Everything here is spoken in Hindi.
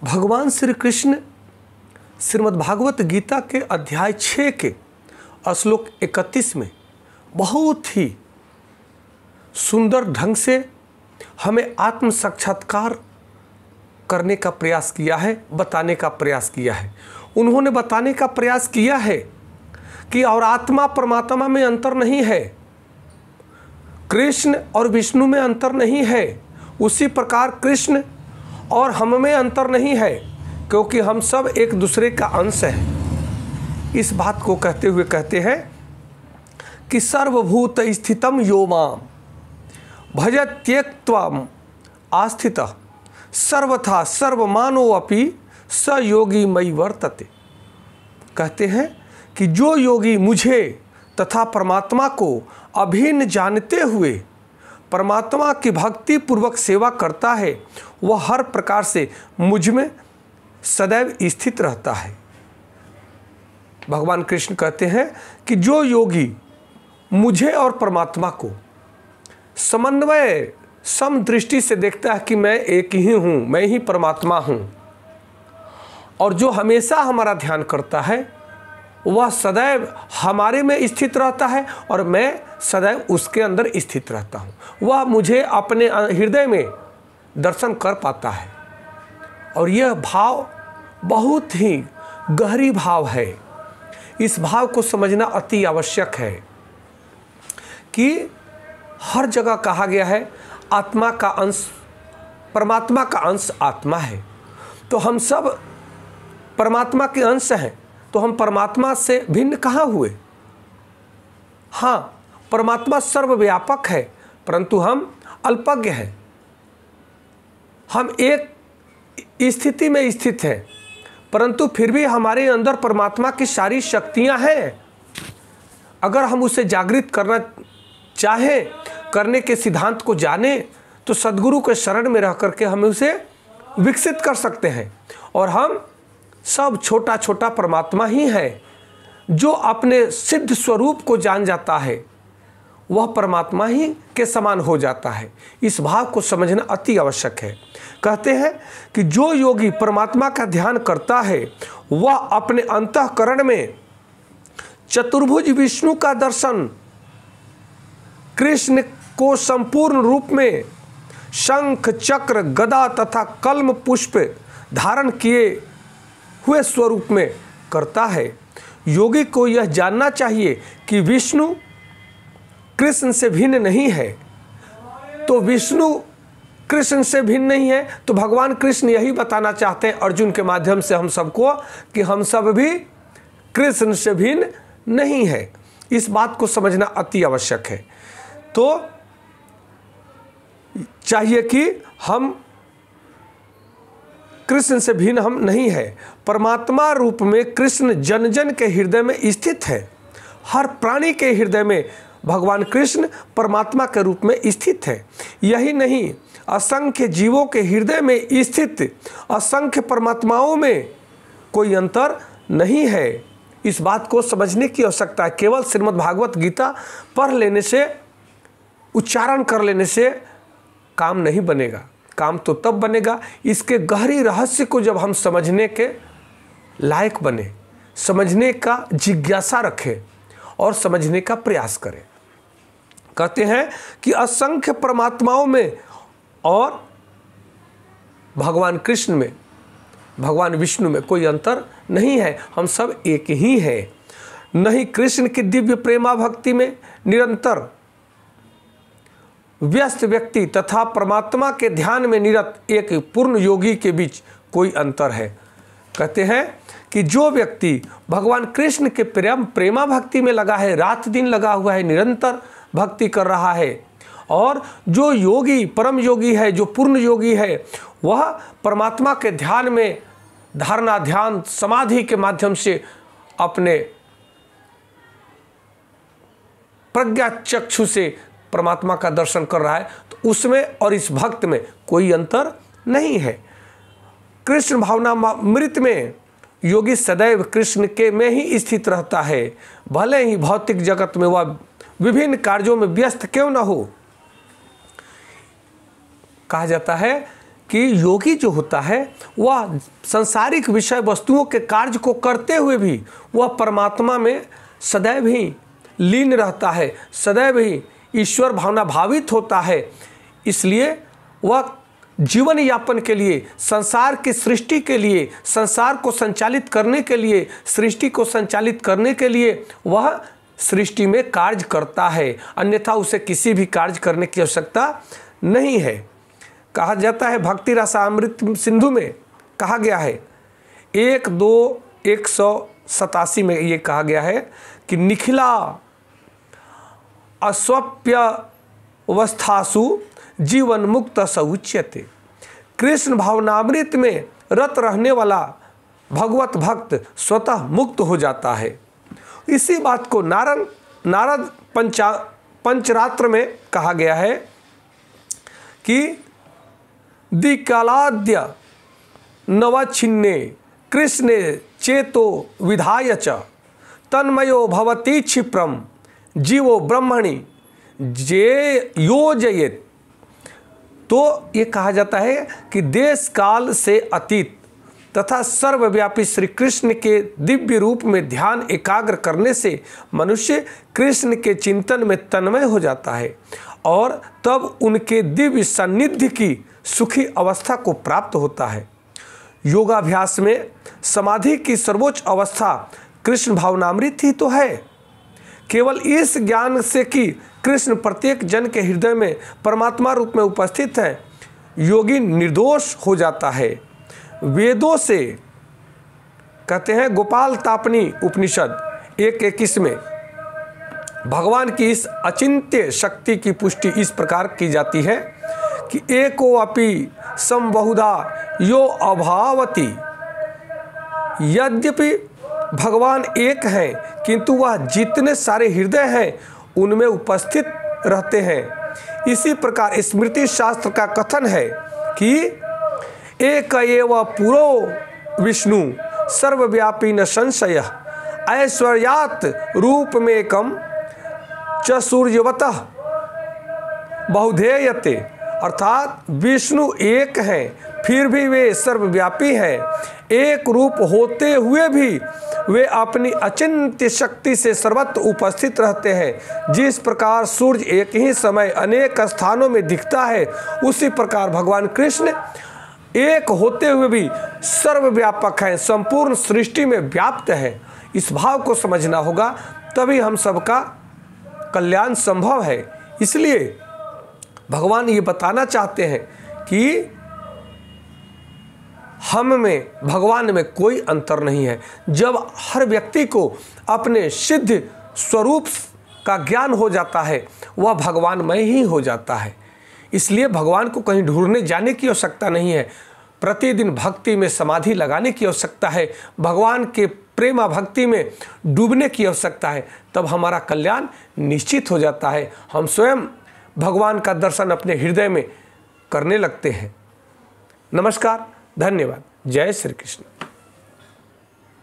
भगवान श्री कृष्ण श्रीमद् भागवत गीता के अध्याय 6 के श्लोक 31 में बहुत ही सुंदर ढंग से हमें आत्म साक्षात्कार करने का प्रयास किया है, बताने का प्रयास किया है। उन्होंने बताने का प्रयास किया है कि और आत्मा परमात्मा में अंतर नहीं है, कृष्ण और विष्णु में अंतर नहीं है, उसी प्रकार कृष्ण और हम में अंतर नहीं है, क्योंकि हम सब एक दूसरे का अंश हैं। इस बात को कहते हुए कहते हैं कि सर्वभूत स्थितम यो माम भजत्येक्त्वम आस्थितः सर्वथा सर्वमानो अपि स योगी मयि वर्तते। कहते हैं कि जो योगी मुझे तथा परमात्मा को अभिन्न जानते हुए परमात्मा की भक्ति पूर्वक सेवा करता है, वह हर प्रकार से मुझ में सदैव स्थित रहता है। भगवान कृष्ण कहते हैं कि जो योगी मुझे और परमात्मा को समन्वय समदृष्टि से देखता है कि मैं एक ही हूँ, मैं ही परमात्मा हूँ, और जो हमेशा हमारा ध्यान करता है वह सदैव हमारे में स्थित रहता है और मैं सदैव उसके अंदर स्थित रहता हूँ, वह मुझे अपने हृदय में दर्शन कर पाता है। और यह भाव बहुत ही गहरी भाव है। इस भाव को समझना अति आवश्यक है कि हर जगह कहा गया है आत्मा का अंश, परमात्मा का अंश आत्मा है। तो हम सब परमात्मा के अंश हैं, तो हम परमात्मा से भिन्न कहाँ हुए? हाँ, परमात्मा सर्वव्यापक है, परंतु हम अल्पज्ञ हैं। हम एक स्थिति में स्थित हैं, परंतु फिर भी हमारे अंदर परमात्मा की सारी शक्तियां हैं। अगर हम उसे जागृत करना चाहें, करने के सिद्धांत को जाने, तो सद्गुरु के शरण में रह करके हम उसे विकसित कर सकते हैं। और हम सब छोटा छोटा परमात्मा ही है। जो अपने सिद्ध स्वरूप को जान जाता है वह परमात्मा ही के समान हो जाता है। इस भाव को समझना अति आवश्यक है। कहते हैं कि जो योगी परमात्मा का ध्यान करता है वह अपने अंतःकरण में चतुर्भुज विष्णु का दर्शन, कृष्ण को संपूर्ण रूप में शंख चक्र गदा तथा कल्म पुष्प धारण किए हुए स्वरूप में करता है। योगी को यह जानना चाहिए कि विष्णु कृष्ण से भिन्न नहीं है। तो विष्णु कृष्ण से भिन्न नहीं है, तो भगवान कृष्ण यही बताना चाहते हैं अर्जुन के माध्यम से हम सबको कि हम सब भी कृष्ण से भिन्न नहीं है। इस बात को समझना अति आवश्यक है। तो चाहिए कि हम कृष्ण से भिन्न हम नहीं है। परमात्मा रूप में कृष्ण जन जन के हृदय में स्थित है। हर प्राणी के हृदय में भगवान कृष्ण परमात्मा के रूप में स्थित है। यही नहीं, असंख्य जीवों के हृदय में स्थित असंख्य परमात्माओं में कोई अंतर नहीं है। इस बात को समझने की आवश्यकता है। केवल श्रीमद् भागवत गीता पढ़ लेने से, उच्चारण कर लेने से काम नहीं बनेगा। काम तो तब बनेगा इसके गहरी रहस्य को जब हम समझने के लायक बने, समझने का जिज्ञासा रखें और समझने का प्रयास करें। कहते हैं कि असंख्य परमात्माओं में और भगवान कृष्ण में, भगवान विष्णु में कोई अंतर नहीं है। हम सब एक ही हैं। नहीं, कृष्ण की दिव्य प्रेमा भक्ति में निरंतर व्यस्त व्यक्ति तथा परमात्मा के ध्यान में निरत एक पूर्ण योगी के बीच कोई अंतर है। कहते हैं कि जो व्यक्ति भगवान कृष्ण के प्रेमा भक्ति में लगा है, रात दिन लगा हुआ है, निरंतर भक्ति कर रहा है, और जो योगी परम योगी है, जो पूर्ण योगी है, वह परमात्मा के ध्यान में धारणा ध्यान समाधि के माध्यम से अपने प्रज्ञा चक्षु से परमात्मा का दर्शन कर रहा है, तो उसमें और इस भक्त में कोई अंतर नहीं है। कृष्ण भावनामृत में योगी सदैव कृष्ण के में ही स्थित रहता है, भले ही भौतिक जगत में वह विभिन्न कार्यों में व्यस्त क्यों न हो। कहा जाता है कि योगी जो होता है वह सांसारिक विषय वस्तुओं के कार्य को करते हुए भी वह परमात्मा में सदैव ही लीन रहता है, सदैव ही ईश्वर भावना भावित होता है। इसलिए वह जीवन यापन के लिए, संसार की सृष्टि के लिए, संसार को संचालित करने के लिए, सृष्टि को संचालित करने के लिए वह सृष्टि में कार्य करता है, अन्यथा उसे किसी भी कार्य करने की आवश्यकता नहीं है। कहा जाता है भक्ति रसामृत सिंधु में कहा गया है 1:2-187 में ये कहा गया है कि निखिला अस्वप्यवस्थासु जीवन मुक्त स उच्यते। कृष्ण भावनामृत में रत रहने वाला भगवत भक्त स्वतः मुक्त हो जाता है। इसी बात को नारद पंचरात्र में कहा गया है कि दिकालाद्य नवच्छिन्ने कृष्णे चेतो विधाय च तन्मयो भवति क्षिप्रम जीवो ब्रह्मणि जे योजयेत। तो ये कहा जाता है कि देश काल से अतीत तथा सर्वव्यापी श्री कृष्ण के दिव्य रूप में ध्यान एकाग्र करने से मनुष्य कृष्ण के चिंतन में तन्मय हो जाता है और तब उनके दिव्य सान्निध्य की सुखी अवस्था को प्राप्त होता है। योगाभ्यास में समाधि की सर्वोच्च अवस्था कृष्ण भावनामृत ही तो है। केवल इस ज्ञान से कि कृष्ण प्रत्येक जन के हृदय में परमात्मा रूप में उपस्थित है, योगी निर्दोष हो जाता है। वेदों से कहते हैं गोपाल तापनी उपनिषद 1:21 में भगवान की इस अचिंत्य शक्ति की पुष्टि इस प्रकार की जाती है कि एको अपि समबहुधा यो अभावति। यद्यपि भगवान एक हैं किंतु वह जितने सारे हृदय हैं उनमें उपस्थित रहते हैं। इसी प्रकार स्मृति शास्त्र का कथन है कि एक एव पुरो विष्णु सर्वव्यापी न संशय ऐश्वर्यात् रूपमेकम च सूर्यवतः बहुधेयते। अर्थात विष्णु एक हैं फिर भी वे सर्वव्यापी हैं, एक रूप होते हुए भी वे अपनी अचिंत्य शक्ति से सर्वत्र उपस्थित रहते हैं। जिस प्रकार सूर्य एक ही समय अनेक स्थानों में दिखता है, उसी प्रकार भगवान कृष्ण एक होते हुए भी सर्वव्यापक हैं, संपूर्ण सृष्टि में व्याप्त है। इस भाव को समझना होगा, तभी हम सबका कल्याण संभव है। इसलिए भगवान ये बताना चाहते हैं कि हम में भगवान में कोई अंतर नहीं है। जब हर व्यक्ति को अपने सिद्ध स्वरूप का ज्ञान हो जाता है, वह भगवानमय ही हो जाता है। इसलिए भगवान को कहीं ढूंढने जाने की आवश्यकता नहीं है, प्रतिदिन भक्ति में समाधि लगाने की आवश्यकता है, भगवान के प्रेमा भक्ति में डूबने की आवश्यकता है। तब हमारा कल्याण निश्चित हो जाता है। हम स्वयं भगवान का दर्शन अपने हृदय में करने लगते हैं। नमस्कार, धन्यवाद। जय श्री कृष्ण।